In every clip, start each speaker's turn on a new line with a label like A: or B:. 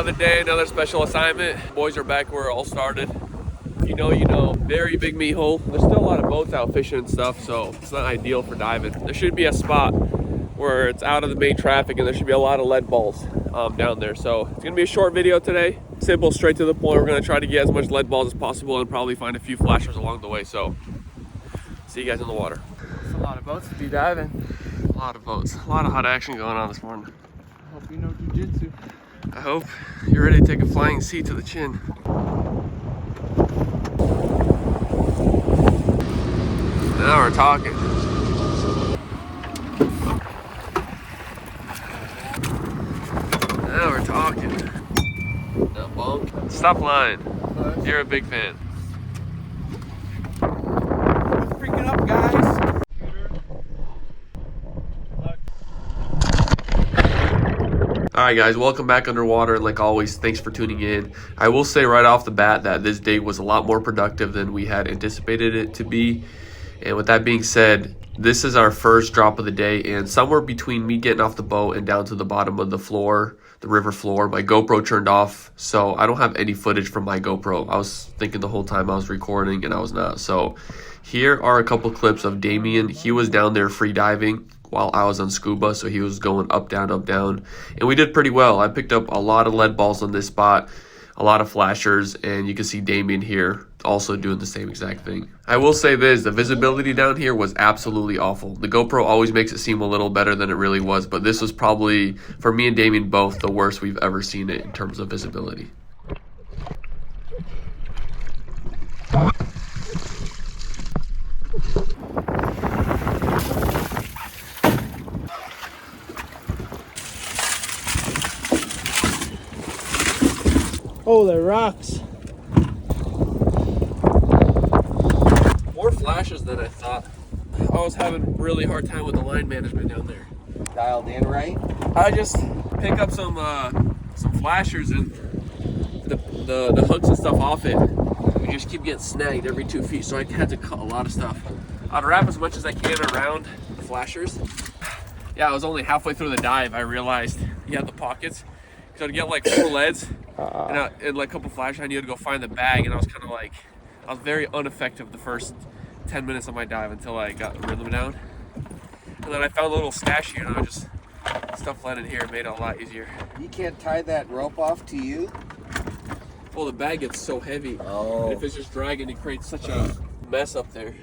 A: Another day, another special assignment. Boys are back where it all started. You know, very big meat hole. There's still a lot of boats out fishing and stuff, so it's not ideal for diving. There should be a spot where it's out of the main traffic and there should be a lot of lead balls down there. So it's gonna be a short video today. Simple, straight to the point. We're gonna try to get as much lead balls as possible and probably find a few flashers along the way. So see you guys in the water.
B: It's a lot of boats to be diving.
A: A lot of boats, a lot of hot action going on this morning.
B: I hope you know jujitsu.
A: I hope you're ready to take a flying seat to the chin. Now we're talking. Now we're talking. No bunk. Stop lying. You're a big fan.
B: Freaking up, guys.
A: Alright guys, welcome back underwater, and like always, thanks for tuning in. I will say right off the bat that this day was a lot more productive than we had anticipated it to be. And with that being said, this is our first drop of the day, and somewhere between me getting off the boat and down to the bottom of the floor, the river floor, my GoPro turned off, so I don't have any footage from my GoPro. I was thinking the whole time I was recording and I was not. So here are a couple clips of Damien. He was down there free diving while I was on scuba, so he was going up, down, and we did pretty well. I picked up a lot of lead balls on this spot, a lot of flashers, and you can see Damien here also doing the same exact thing. I will say this, the visibility down here was absolutely awful. The GoPro always makes it seem a little better than it really was, but this was probably, for me and Damien both, the worst we've ever seen it in terms of visibility.
B: Oh, the rocks.
A: More flashes than I thought. I was having a really hard time with the line management down there.
C: Dialed in right?
A: I just pick up some flashers and the hooks and stuff off it. We just keep getting snagged every 2 feet, so I had to cut a lot of stuff. I'd wrap as much as I can around the flashers. Yeah, I was only halfway through the dive. I realized you had the pockets. So I'd get like 4 leads and like a couple flashers. I needed to go find the bag, and I was kind of like, I was very ineffective the first 10 minutes of my dive until I got the rhythm down. And then I found a little stash here, and I just stuff lead in here. It made it a lot easier.
C: You can't tie that rope off to you?
A: Well, the bag gets so heavy.
C: Oh.
A: And if it's just dragging, it creates such a mess up there.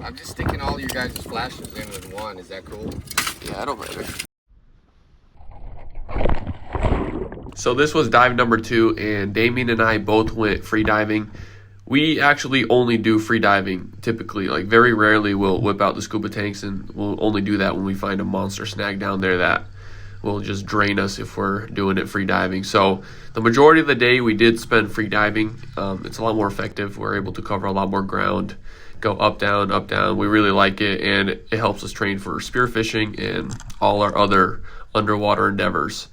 C: I'm just sticking all your guys' flashes in with one. Is that cool?
A: Yeah, I don't matter. So this was dive number 2, and Damien and I both went free diving. We actually only do free diving typically. Like very rarely we'll whip out the scuba tanks, and we'll only do that when we find a monster snag down there that will just drain us if we're doing it free diving. So the majority of the day we did spend free diving. It's a lot more effective. We're able to cover a lot more ground, go up, down, up, down. We really like it, and it helps us train for spearfishing and all our other underwater endeavors.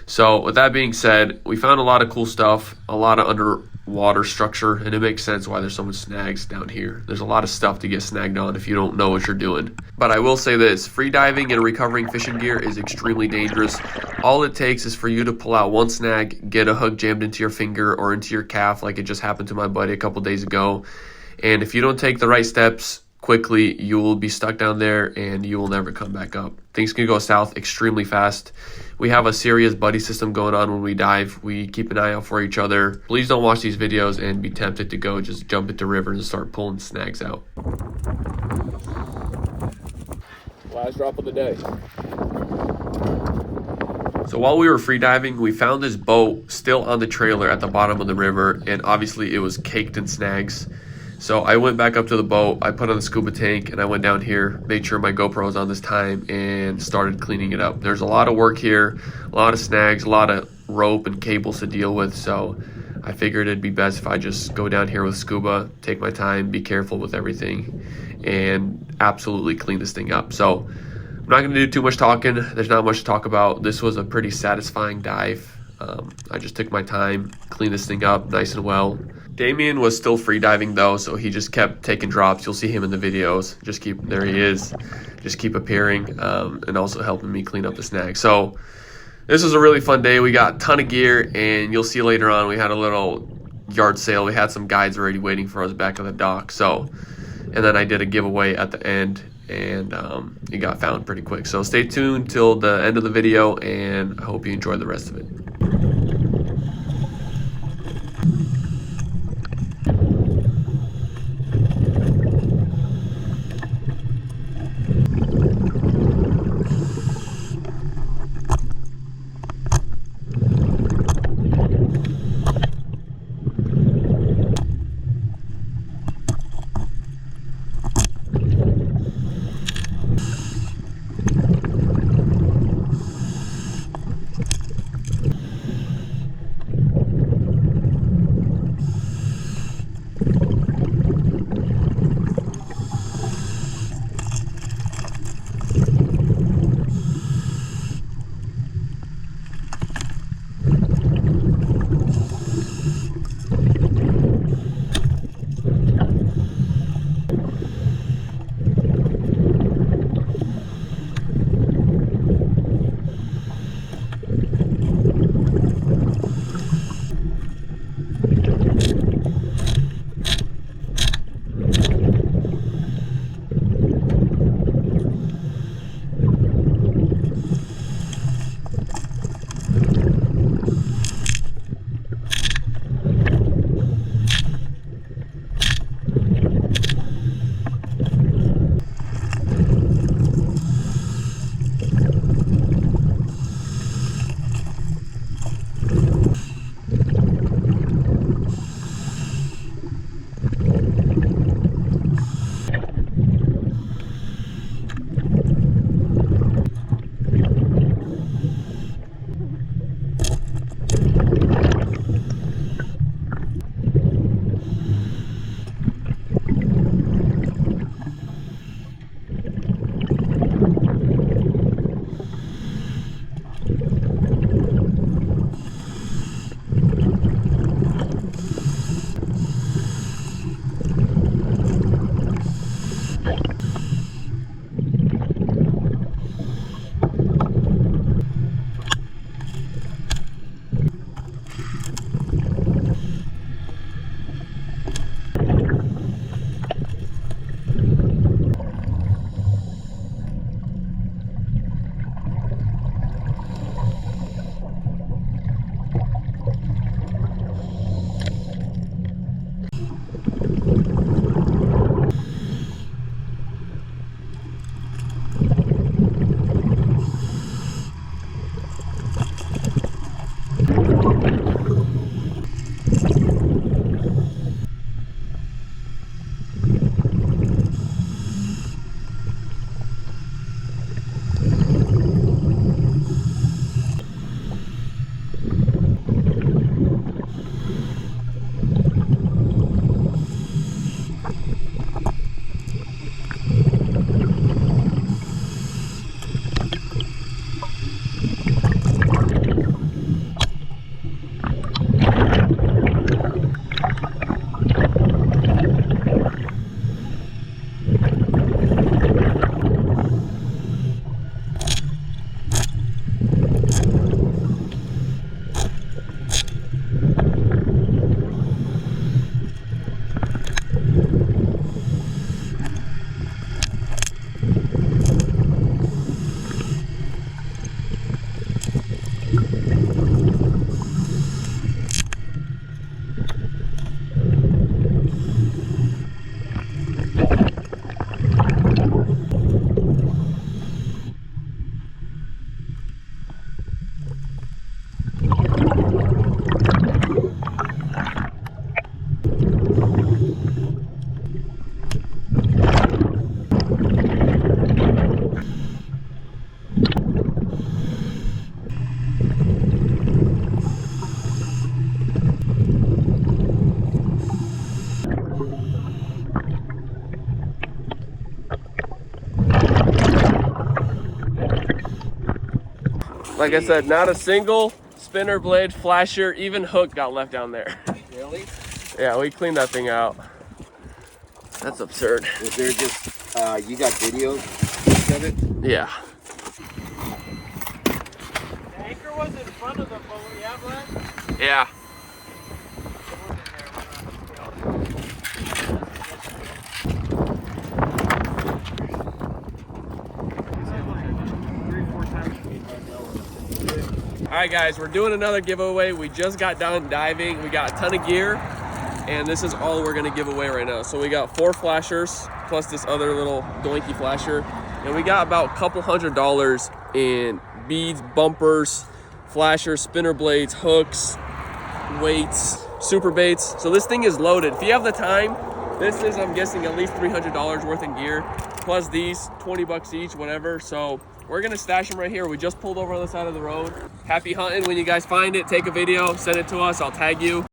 A: So with that being said, we found a lot of cool stuff, a lot of underwater structure, and it makes sense why there's so much snags down here. There's a lot of stuff to get snagged on if you don't know what you're doing. But I will say this, free diving and recovering fishing gear is extremely dangerous. All it takes is for you to pull out one snag, get a hook jammed into your finger or into your calf like it just happened to my buddy a couple days ago. And if you don't take the right steps quickly, you will be stuck down there and you will never come back up. Things can go south extremely fast. We have a serious buddy system going on when we dive. We keep an eye out for each other. Please don't watch these videos and be tempted to go just jump into rivers and start pulling snags out. Last drop of the day. So while we were free diving, we found this boat still on the trailer at the bottom of the river, and obviously it was caked in snags. So I went back up to the boat, I put on the scuba tank, and I went down here, made sure my GoPro was on this time, and started cleaning it up. There's a lot of work here, a lot of snags, a lot of rope and cables to deal with, so I figured it'd be best if I just go down here with scuba, take my time, be careful with everything, and absolutely clean this thing up. So I'm not going to do too much talking. There's not much to talk about. This was a pretty satisfying dive. I just took my time, cleaned this thing up nice and well. Damien was still free diving though, so he just kept taking drops. You'll see him in the videos. There he is. Just keep appearing and also helping me clean up the snag. So this was a really fun day. We got a ton of gear, and you'll see later on we had a little yard sale. We had some guides already waiting for us back at the dock. So, and then I did a giveaway at the end, and it got found pretty quick. So stay tuned till the end of the video, and I hope you enjoy the rest of it. Like I said, not a single spinner, blade, flasher, even hook got left down there.
C: Really?
A: Yeah, we cleaned that thing out. That's absurd.
C: Was there just, you got videos of it?
A: Yeah.
B: The anchor front of the boat we have left?
A: Yeah. All right, guys, we're doing another giveaway. We just got done diving. We got a ton of gear, and this is all we're gonna give away right now. So we got 4 flashers plus this other little doinky flasher, and we got about a couple $100 in beads, bumpers, flashers, spinner blades, hooks, weights, super baits. So this thing is loaded. If you have the time, this is, I'm guessing, at least $300 worth in gear, plus these 20 bucks each, whatever. So we're gonna stash them right here. We just pulled over on the side of the road. Happy hunting. When you guys find it, take a video, send it to us, I'll tag you.